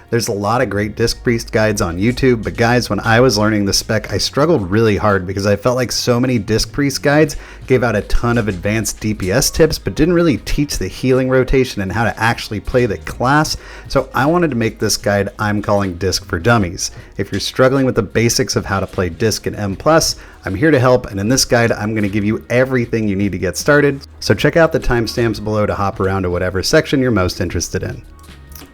There's a lot of great Disc Priest guides on YouTube, but guys, when I was learning the spec, I struggled really hard because I felt like so many Disc Priest guides gave out a ton of advanced DPS tips, but didn't really teach the healing rotation and how to actually play the class. So I wanted to make this guide I'm calling Disc for Dummies. If you're struggling with the basics of how to play Disc in M+, I'm here to help, and in this guide, I'm going to give you everything you need to get started. So check out the timestamps below to hop around to whatever section you're most interested in.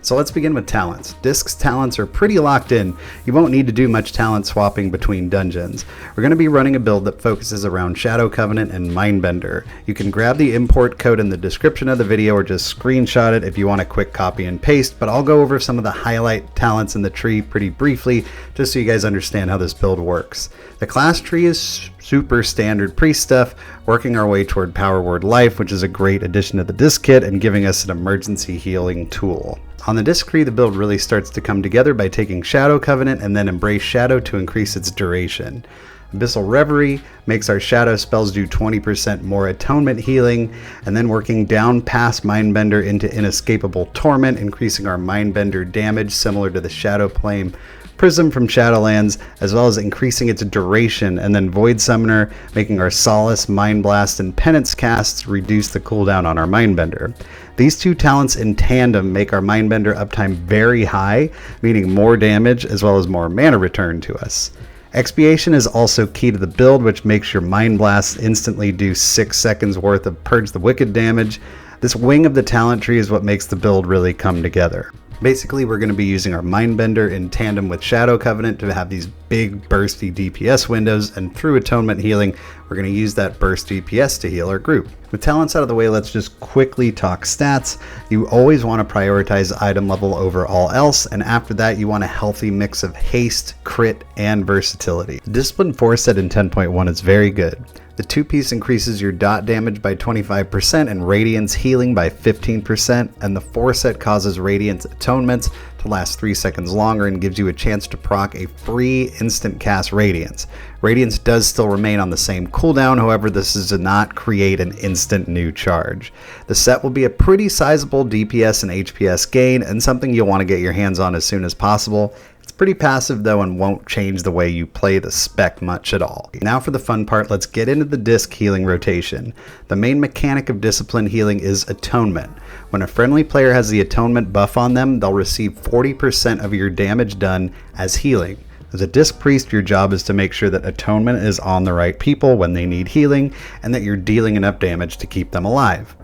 So let's begin with talents. Disc's talents are pretty locked in. You won't need to do much talent swapping between dungeons. We're going to be running a build that focuses around Shadow Covenant and Mindbender. You can grab the import code in the description of the video or just screenshot it if you want a quick copy and paste, but I'll go over some of the highlight talents in the tree pretty briefly just so you guys understand how this build works. The class tree is super standard priest stuff, working our way toward Power Word Life, which is a great addition to the disc kit and giving us an emergency healing tool. On the disc tree, the build really starts to come together by taking Shadow Covenant and then Embrace Shadow to increase its duration. Abyssal Reverie makes our Shadow spells do 20% more atonement healing, and then working down past Mindbender into Inescapable Torment, increasing our Mindbender damage similar to the Shadow Flame Prism from Shadowlands, as well as increasing its duration, and then Void Summoner, making our Solace, Mind Blast, and Penance casts reduce the cooldown on our Mindbender. These two talents in tandem make our Mindbender uptime very high, meaning more damage as well as more mana return to us. Expiation is also key to the build, which makes your Mind Blast instantly do 6 seconds worth of Purge the Wicked damage. This wing of the talent tree is what makes the build really come together. Basically, we're going to be using our Mindbender in tandem with Shadow Covenant to have these big bursty DPS windows, and through Atonement Healing, we're going to use that burst DPS to heal our group. With talents out of the way, let's just quickly talk stats. You always want to prioritize item level over all else, and after that you want a healthy mix of haste, crit, and versatility. Discipline 4 set in 10.1 is very good. The 2-piece increases your dot damage by 25% and Radiance healing by 15%, and the 4 set causes Radiance atonements to last 3 seconds longer and gives you a chance to proc a free instant cast Radiance. Radiance does still remain on the same cooldown, however this does not create an instant new charge. The set will be a pretty sizable DPS and HPS gain, and something you'll want to get your hands on as soon as possible. It's pretty passive though and won't change the way you play the spec much at all. Now for the fun part, let's get into the disc healing rotation. The main mechanic of discipline healing is atonement. When a friendly player has the atonement buff on them, they'll receive 40% of your damage done as healing. As a disc priest, your job is to make sure that atonement is on the right people when they need healing and that you're dealing enough damage to keep them alive.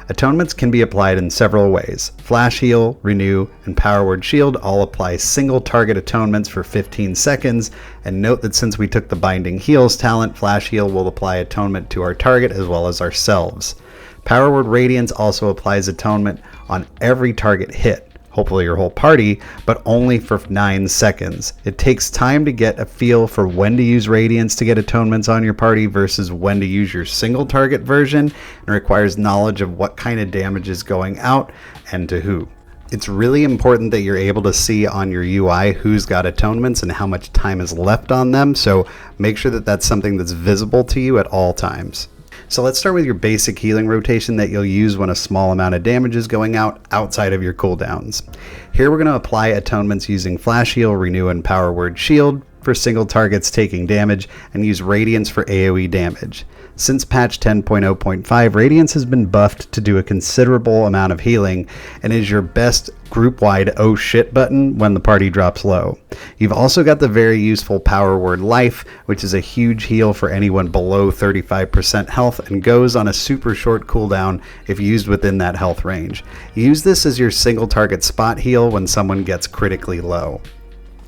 Atonements can be applied in several ways. Flash Heal, Renew, and Power Word Shield all apply single target atonements for 15 seconds, and note that since we took the Binding Heals talent, Flash Heal will apply atonement to our target as well as ourselves. Power Word Radiance also applies atonement on every target hit, hopefully your whole party, but only for 9 seconds. It takes time to get a feel for when to use Radiance to get atonements on your party versus when to use your single target version, and requires knowledge of what kind of damage is going out and to who. It's really important that you're able to see on your UI who's got atonements and how much time is left on them, so make sure that that's something that's visible to you at all times. So let's start with your basic healing rotation that you'll use when a small amount of damage is going out outside of your cooldowns. Here we're going to apply atonements using Flash Heal, Renew, and Power Word Shield for single targets taking damage, and use Radiance for AoE damage. Since patch 10.0.5, Radiance has been buffed to do a considerable amount of healing and is your best group-wide oh shit button when the party drops low. You've also got the very useful Power Word Life, which is a huge heal for anyone below 35% health and goes on a super short cooldown if used within that health range. Use this as your single target spot heal when someone gets critically low.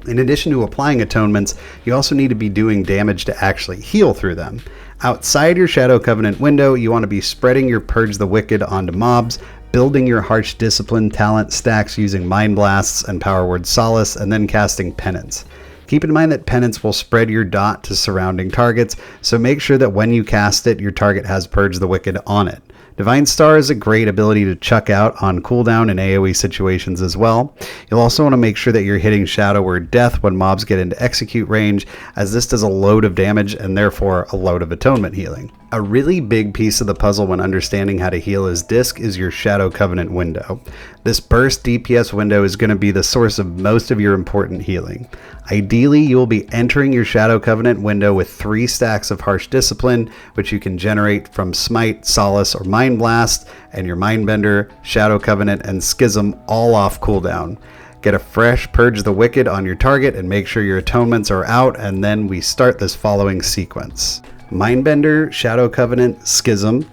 In addition to applying atonements, you also need to be doing damage to actually heal through them. Outside your Shadow Covenant window, you want to be spreading your Purge the Wicked onto mobs, building your Harsh Discipline talent stacks using Mind Blasts and Power Word Solace, and then casting Penance. Keep in mind that Penance will spread your dot to surrounding targets, so make sure that when you cast it, your target has Purge the Wicked on it. Divine Star is a great ability to chuck out on cooldown in AoE situations as well. You'll also want to make sure that you're hitting Shadow Word Death when mobs get into execute range, as this does a load of damage and therefore a load of atonement healing. A really big piece of the puzzle when understanding how to heal as Disc is your Shadow Covenant window. This burst DPS window is going to be the source of most of your important healing. Ideally, you will be entering your Shadow Covenant window with 3 stacks of Harsh Discipline, which you can generate from Smite, Solace, or Mind Blast, and your Mindbender, Shadow Covenant, and Schism all off cooldown. Get a fresh Purge the Wicked on your target and make sure your atonements are out, and then we start this following sequence. Mindbender, Shadow Covenant, Schism,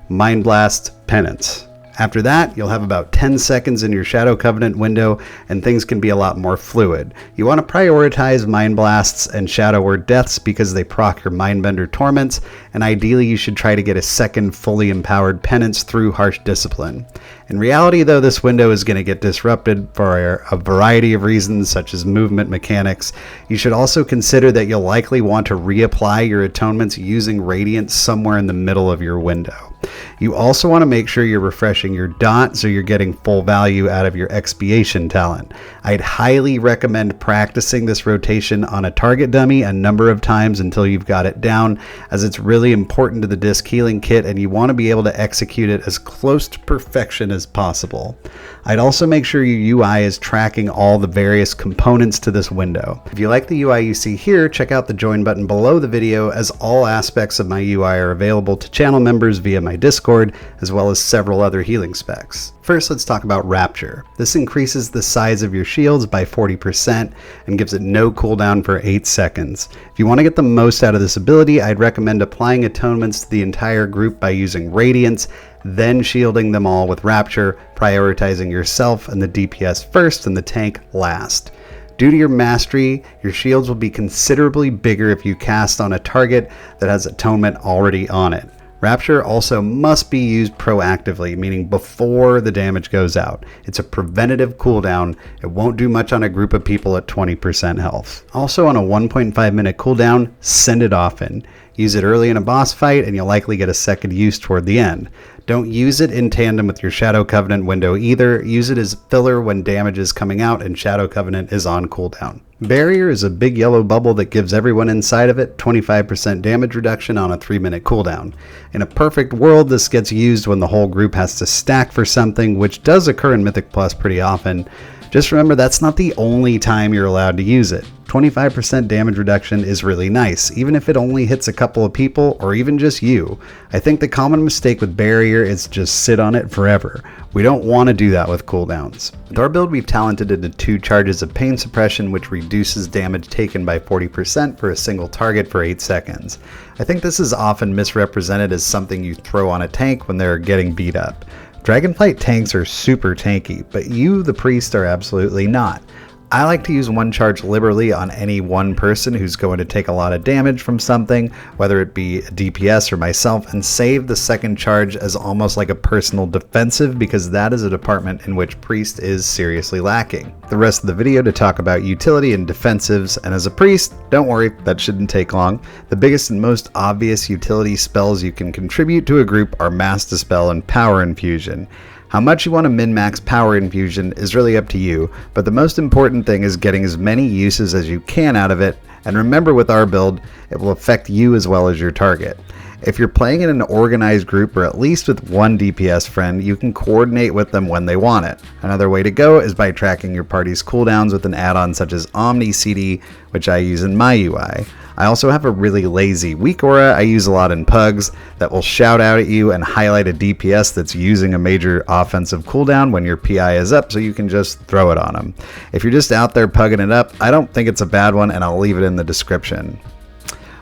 Mind Blast, Penance. After that, you'll have about 10 seconds in your Shadow Covenant window, and things can be a lot more fluid. You want to prioritize Mind Blasts and Shadow Word Deaths because they proc your Mindbender Torments, and ideally you should try to get a second fully empowered Penance through Harsh Discipline. In reality, though, this window is going to get disrupted for a variety of reasons, such as movement mechanics. You should also consider that you'll likely want to reapply your atonements using Radiance somewhere in the middle of your window. You also want to make sure you're refreshing your dot so you're getting full value out of your expiation talent. I'd highly recommend practicing this rotation on a target dummy a number of times until you've got it down, as it's really important to the Disc healing kit and you want to be able to execute it as close to perfection as possible. I'd also make sure your UI is tracking all the various components to this window. If you like the UI you see here, check out the join button below the video, as all aspects of my UI are available to channel members via my Discord, as well as several other healing specs. First, let's talk about Rapture. This increases the size of your shields by 40% and gives it no cooldown for 8 seconds. If you want to get the most out of this ability, I'd recommend applying atonements to the entire group by using Radiance, then shielding them all with Rapture, prioritizing yourself and the DPS first and the tank last. Due to your mastery, your shields will be considerably bigger if you cast on a target that has atonement already on it. Rapture also must be used proactively, meaning before the damage goes out. It's a preventative cooldown. It won't do much on a group of people at 20% health. Also, on a 1.5 minute cooldown, send it often. Use it early in a boss fight and you'll likely get a second use toward the end. Don't use it in tandem with your Shadow Covenant window either. Use it as filler when damage is coming out and Shadow Covenant is on cooldown. Barrier is a big yellow bubble that gives everyone inside of it 25% damage reduction on a 3-minute cooldown. In a perfect world, this gets used when the whole group has to stack for something, which does occur in Mythic Plus pretty often. Just remember, that's not the only time you're allowed to use it. 25% damage reduction is really nice, even if it only hits a couple of people or even just you. I think the common mistake with Barrier is just sit on it forever. We don't want to do that with cooldowns. With our build, we've talented into 2 charges of Pain Suppression, which reduces damage taken by 40% for a single target for 8 seconds. I think this is often misrepresented as something you throw on a tank when they're getting beat up. Dragonflight tanks are super tanky, but you, the priest, are absolutely not. I like to use one charge liberally on any one person who's going to take a lot of damage from something, whether it be a DPS or myself, and save the second charge as almost like a personal defensive, because that is a department in which priest is seriously lacking. The rest of the video to talk about utility and defensives, and as a priest, don't worry, that shouldn't take long. The biggest and most obvious utility spells you can contribute to a group are Mass Dispel and Power Infusion. How much you want to min-max Power Infusion is really up to you, but the most important thing is getting as many uses as you can out of it, and remember, with our build, it will affect you as well as your target. If you're playing in an organized group or at least with one DPS friend, you can coordinate with them when they want it. Another way to go is by tracking your party's cooldowns with an add-on such as Omni CD, which I use in my UI. I also have a really lazy weakaura I use a lot in pugs that will shout out at you and highlight a DPS that's using a major offensive cooldown when your PI is up, so you can just throw it on them. If you're just out there pugging it up, I don't think it's a bad one, and I'll leave it in the description.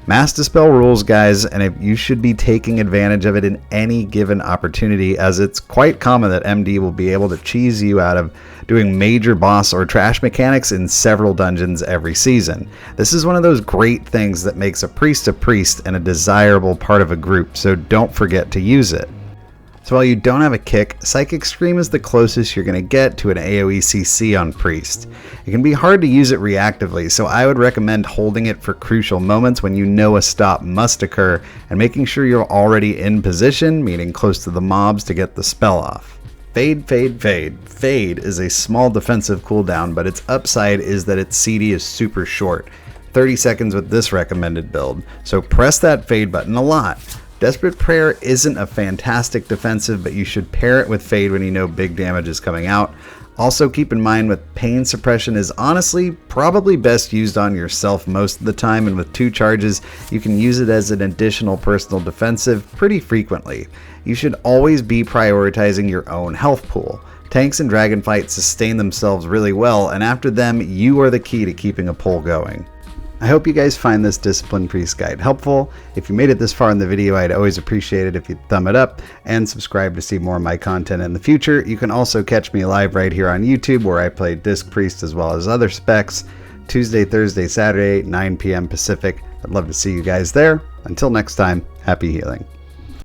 Mass Dispel rules, guys, and if you should be taking advantage of it in any given opportunity, as it's quite common that MD will be able to cheese you out of doing major boss or trash mechanics in several dungeons every season. This is one of those great things that makes a priest and a desirable part of a group, so don't forget to use it. So while you don't have a kick, Psychic Scream is the closest you're going to get to an AoE CC on Priest. It can be hard to use it reactively, so I would recommend holding it for crucial moments when you know a stop must occur, and making sure you're already in position, meaning close to the mobs, to get the spell off. Fade, Fade, Fade. Fade is a small defensive cooldown, but its upside is that its CD is super short. 30 seconds with this recommended build, so press that Fade button a lot. Desperate Prayer isn't a fantastic defensive, but you should pair it with Fade when you know big damage is coming out. Also keep in mind with Pain Suppression is honestly probably best used on yourself most of the time, and with 2 charges you can use it as an additional personal defensive pretty frequently. You should always be prioritizing your own health pool. Tanks and Dragonflight sustain themselves really well, and after them you are the key to keeping a pull going. I hope you guys find this Discipline Priest guide helpful. If you made it this far in the video, I'd always appreciate it if you'd thumb it up and subscribe to see more of my content in the future. You can also catch me live right here on YouTube, where I play Disc Priest as well as other specs, Tuesday, Thursday, Saturday, 9 p.m. Pacific. I'd love to see you guys there. Until next time, happy healing.